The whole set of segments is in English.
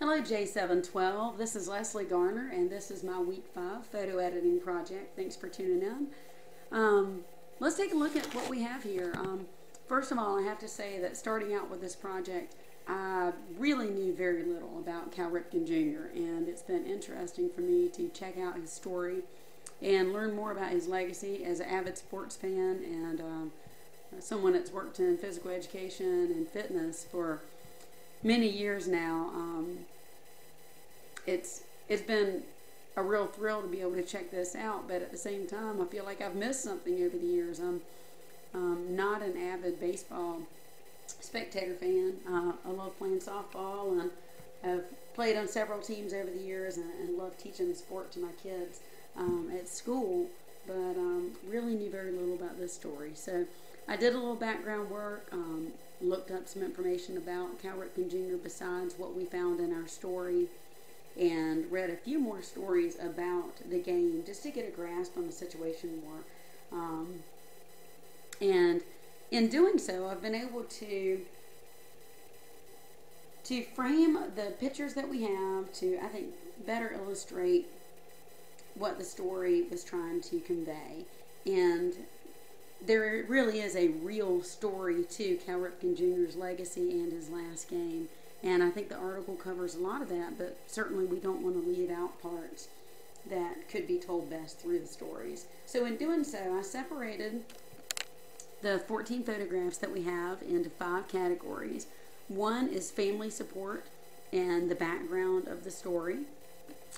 Hello J712, this is Leslie Garner and this is my week 5 photo editing project. Thanks for tuning in. Let's take a look at what we have here. First of all, I have to say that starting out with this project, I really knew very little about Cal Ripken Jr. and it's been interesting for me to check out his story and learn more about his legacy as an avid sports fan and someone that's worked in physical education and fitness for many years now. It's been a real thrill to be able to check this out, but at the same time I feel like I've missed something over the years. I'm not an avid baseball spectator fan. I love playing softball and I've played on several teams over the years and love teaching the sport to my kids at school, but really knew very little about this story. So I did a little background work, looked up some information about Cal Ripken Jr. besides what we found in our story, and read a few more stories about the game just to get a grasp on the situation more. And in doing so, I've been able to frame the pictures that we have to, I think, better illustrate what the story was trying to convey. And there really is a real story to Cal Ripken Jr.'s legacy and his last game. And I think the article covers a lot of that, but certainly we don't want to leave out parts that could be told best through the stories. So in doing so, I separated the 14 photographs that we have into 5 categories. One is family support and the background of the story.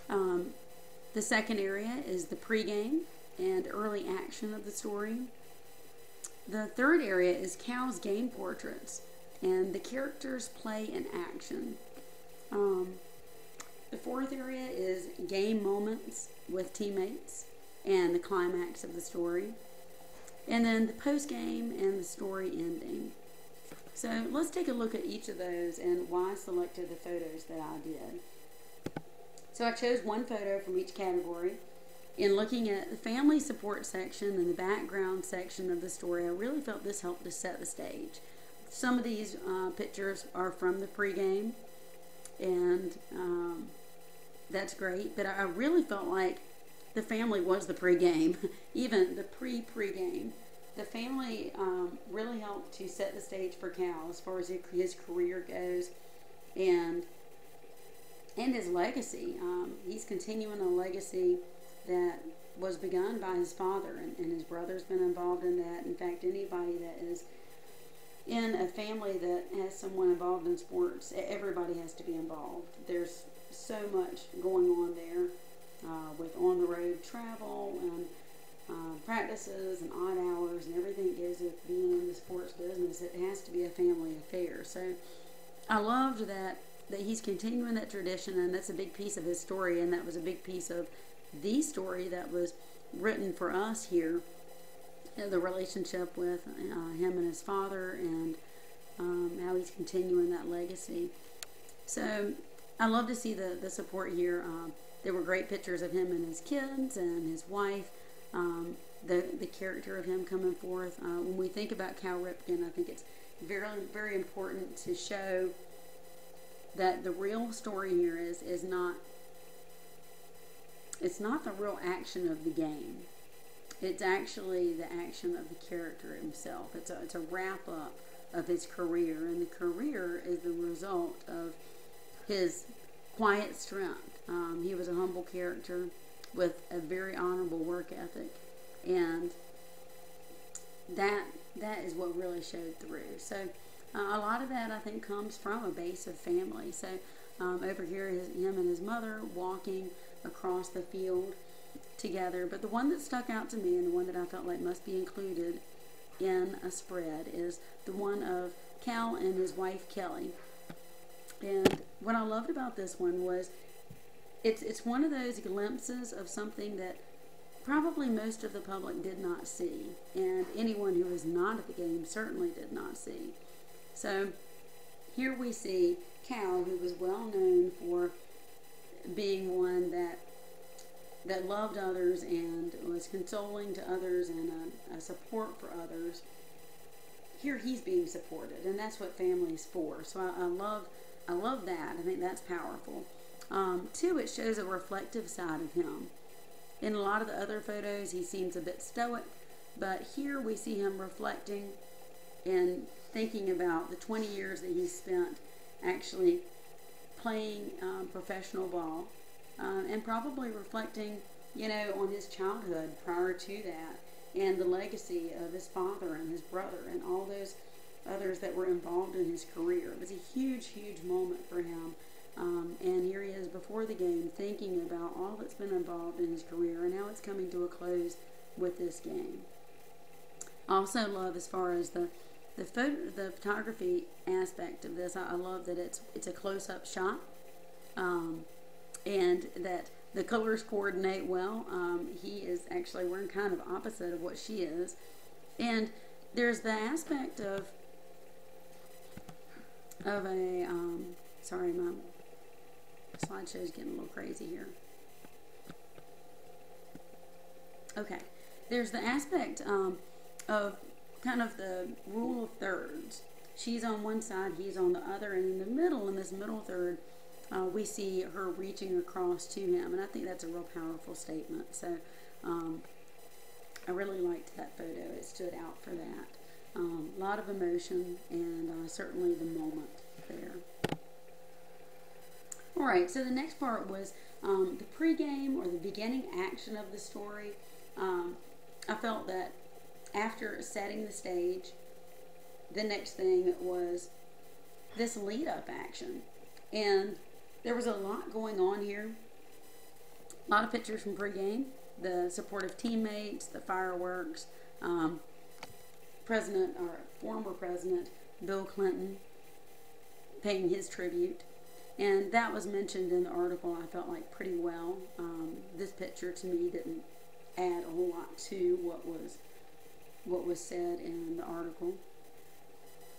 The second area is the pregame and early action of the story. The third area is Cal's game portraits and the characters' play and action. The fourth area is game moments with teammates and the climax of the story. And then the post-game and the story ending. So let's take a look at each of those and why I selected the photos that I did. So I chose one photo from each category. In looking at the family support section and the background section of the story, I really felt this helped to set the stage. Some of these pictures are from the pregame, and that's great, but I really felt like the family was the pregame, even the pre-pregame. The family really helped to set the stage for Cal as far as his career goes and his legacy. He's continuing a legacy that was begun by his father, and his brother's been involved in that. In fact, anybody that is in a family that has someone involved in sports, everybody has to be involved. There's so much going on there with on-the-road travel and practices and odd hours and everything that goes with being in the sports business. It has to be a family affair. So I loved that he's continuing that tradition, and that's a big piece of his story, and that was a big piece of the story that was written for us here. The relationship with him and his father, and how he's continuing that legacy. So I love to see the support here. There were great pictures of him and his kids and his wife. The character of him coming forth. When we think about Cal Ripken, I think it's very, very important to show that the real story here is not, it's not the real action of the game. It's actually the action of the character himself. It's a wrap-up of his career, and the career is the result of his quiet strength. He was a humble character with a very honorable work ethic, and that is what really showed through. So a lot of that, I think, comes from a base of family. So over here is him and his mother walking across the field together, but the one that stuck out to me and the one that I felt like must be included in a spread is the one of Cal and his wife Kelly. And what I loved about this one was it's one of those glimpses of something that probably most of the public did not see, and anyone who was not at the game certainly did not see. So here we see Cal, who was well known for being one that loved others and was consoling to others and a support for others. Here he's being supported, and that's what family's for. So I love I love that. I think that's powerful. Two, it shows a reflective side of him. In a lot of the other photos, he seems a bit stoic, but here we see him reflecting and thinking about the 20 years that he spent actually playing professional ball, and probably reflecting, on his childhood prior to that, and the legacy of his father and his brother and all those others that were involved in his career. It was a huge, huge moment for him. And here he is before the game thinking about all that's been involved in his career, and now it's coming to a close with this game. I also love, as far as the photography aspect of this, I love that it's a close-up shot, and that the colors coordinate well. He is actually wearing kind of opposite of what she is, and there's the aspect of a sorry, my slideshow's getting a little crazy here. Okay, there's the aspect of kind of the rule of thirds. She's on one side, he's on the other, and in the middle, in this middle third, we see her reaching across to him, and I think that's a real powerful statement. So I really liked that photo. It stood out for that. A lot of emotion, and certainly the moment there. Alright, so the next part was the pregame, or the beginning action of the story. I felt that after setting the stage, the next thing was this lead-up action. And there was a lot going on here. A lot of pictures from pregame, the supportive teammates, the fireworks, former President Bill Clinton paying his tribute. And that was mentioned in the article, I felt like, pretty well. This picture to me didn't add a whole lot to what was said in the article.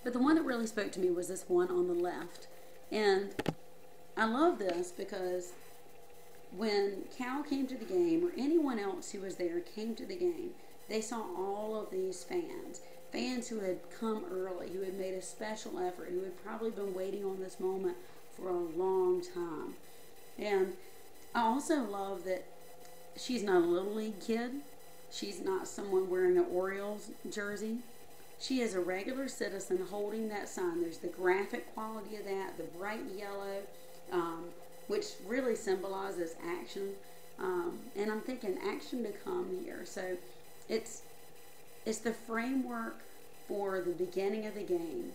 But the one that really spoke to me was this one on the left. And I love this because when Cal came to the game, or anyone else who was there came to the game, they saw all of these fans who had come early, who had made a special effort, who had probably been waiting on this moment for a long time. And I also love that she's not a little league kid. She's not someone wearing an Orioles jersey. She is a regular citizen holding that sign. There's the graphic quality of that, the bright yellow, which really symbolizes action. And I'm thinking action to come here. So it's the framework for the beginning of the game.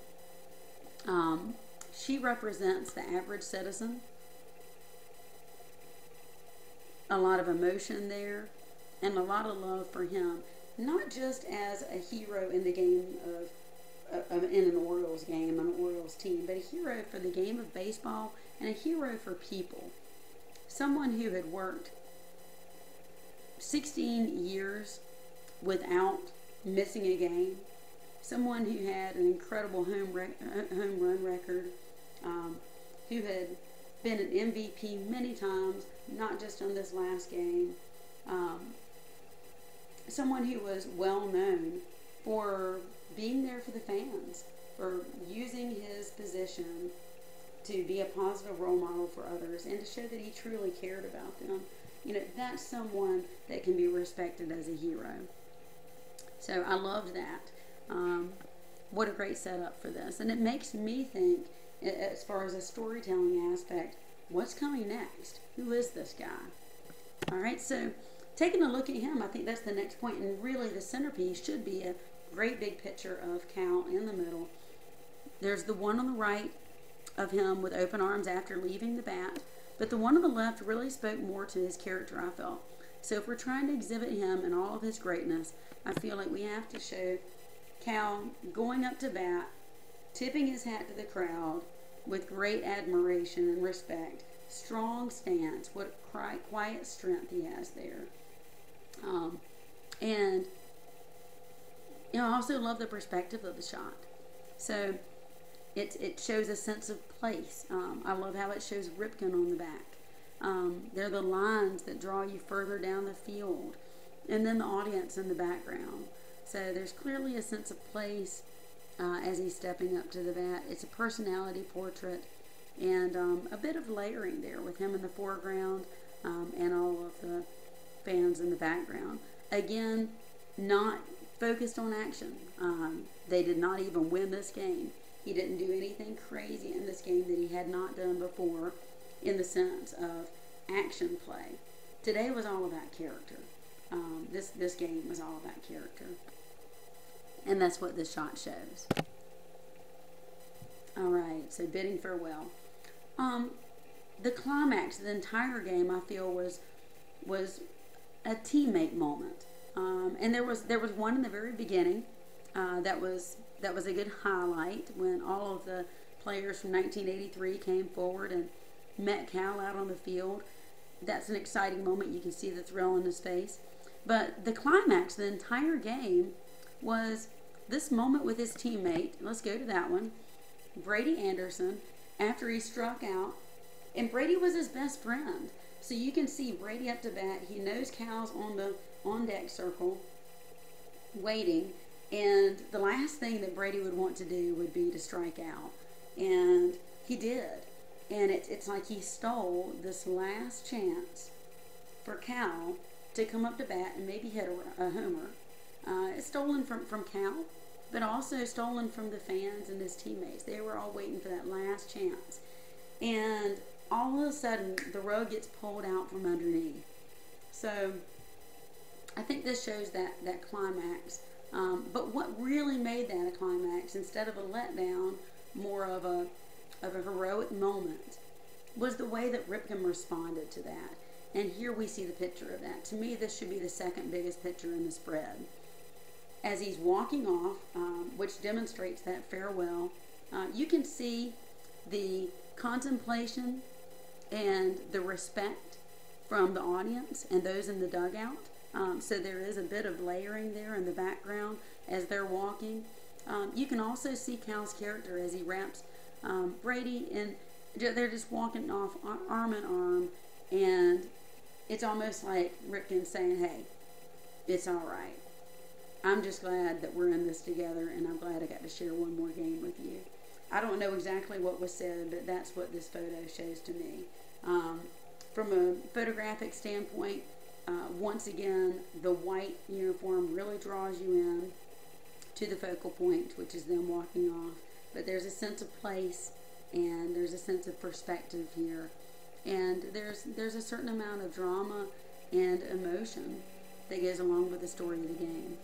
She represents the average citizen. A lot of emotion there, and a lot of love for him, not just as a hero in the game in an Orioles game, an Orioles team, but a hero for the game of baseball, and a hero for people. Someone who had worked 16 years without missing a game. Someone who had an incredible home run record, who had been an MVP many times, not just on this last game. Someone who was well known for being there for the fans, for using his position to be a positive role model for others, and to show that he truly cared about them. That's someone that can be respected as a hero. So I loved that. What a great setup for this. And it makes me think, as far as a storytelling aspect, what's coming next? Who is this guy? Alright, so taking a look at him, I think that's the next point. And really the centerpiece should be a great big picture of Cal in the middle. There's the one on the right of him with open arms after leaving the bat. But the one on the left really spoke more to his character, I felt. So if we're trying to exhibit him in all of his greatness, I feel like we have to show Cal going up to bat, tipping his hat to the crowd with great admiration and respect, strong stance, what quiet strength he has there. And I also love the perspective of the shot. So it shows a sense of place. I love how it shows Ripken on the back. They're the lines that draw you further down the field, and then the audience in the background. So there's clearly a sense of place as he's stepping up to the bat. It's a personality portrait. and a bit of layering there with him in the foreground and all of the fans in the background. Again, not focused on action. They did not even win this game. He didn't do anything crazy in this game that he had not done before in the sense of action play. Today was all about character. This game was all about character. And that's what this shot shows. Alright, so bidding farewell. The climax of the entire game, I feel, was a teammate moment. And there was one in the very beginning that was a good highlight when all of the players from 1983 came forward and met Cal out on the field. That's an exciting moment. You can see the thrill in his face. But the climax of the entire game was this moment with his teammate. Let's go to that one. Brady Anderson, after he struck out, and Brady was his best friend. So you can see Brady up to bat. He knows Cal's on the on-deck circle waiting, and the last thing that Brady would want to do would be to strike out. And he did. And it's like he stole this last chance for Cal to come up to bat and maybe hit a homer. It's stolen from Cal, but also stolen from the fans and his teammates. They were all waiting for that last chance. And all of a sudden, the rug gets pulled out from underneath. So I think this shows that climax. But what really made that a climax, instead of a letdown, more of a heroic moment, was the way that Ripken responded to that. And here we see the picture of that. To me, this should be the second biggest picture in the spread. As he's walking off, which demonstrates that farewell, you can see the contemplation and the respect from the audience and those in the dugout. So there is a bit of layering there in the background as they're walking. You can also see Cal's character as he wraps Brady, and they're just walking off arm in arm, and it's almost like Ripken saying, hey, it's all right. I'm just glad that we're in this together, and I'm glad I got to share one more game with you. I don't know exactly what was said, but that's what this photo shows to me. From a photographic standpoint, once again, the white uniform really draws you in to the focal point, which is them walking off. But there's a sense of place, and there's a sense of perspective here. And there's a certain amount of drama and emotion that goes along with the story of the game.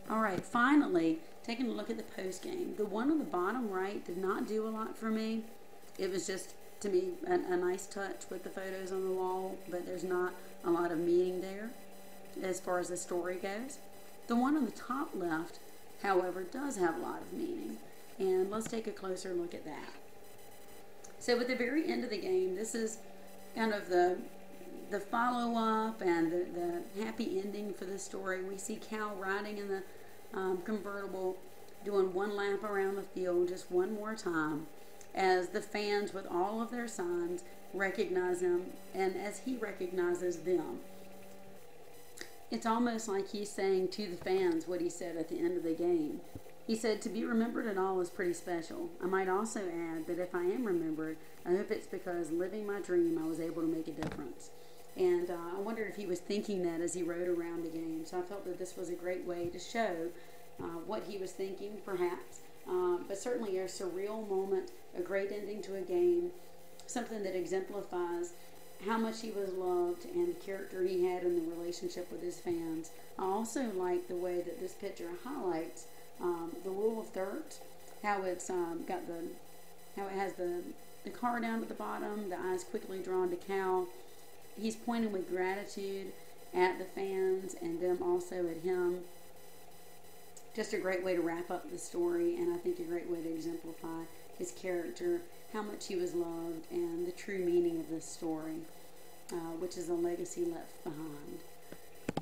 All right, finally, taking a look at the post game. The one on the bottom right did not do a lot for me. It was just, to me, a nice touch with the photos on the wall, but there's not a lot of meaning there as far as the story goes. The one on the top left, however, does have a lot of meaning. And let's take a closer look at that. So at the very end of the game, this is kind of the follow-up and the happy ending for the story. We see Cal riding in the convertible, doing one lap around the field just one more time, as the fans with all of their signs recognize him, and as he recognizes them. It's almost like he's saying to the fans what he said at the end of the game. He said, to be remembered at all is pretty special. I might also add that if I am remembered, I hope it's because living my dream I was able to make a difference. And I wondered if he was thinking that as he rode around the game. So I felt that this was a great way to show what he was thinking, perhaps. But certainly a surreal moment, a great ending to a game, something that exemplifies how much he was loved and the character he had in the relationship with his fans. I also like the way that this picture highlights the rule of thirds, how it's how it has the car down at the bottom, the eyes quickly drawn to Cal. He's pointing with gratitude at the fans and them also at him. Just a great way to wrap up the story, and I think a great way to exemplify his character, how much he was loved, and the true meaning of this story, which is a legacy left behind.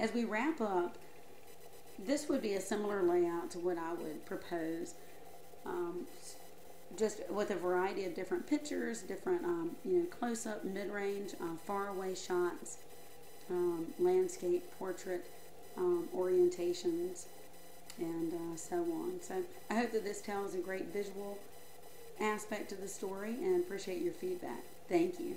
As we wrap up, this would be a similar layout to what I would propose, just with a variety of different pictures, different close-up, mid-range, far-away shots, landscape, portrait, orientations, and so on. So I hope that this tells a great visual aspect of the story and appreciate your feedback. Thank you.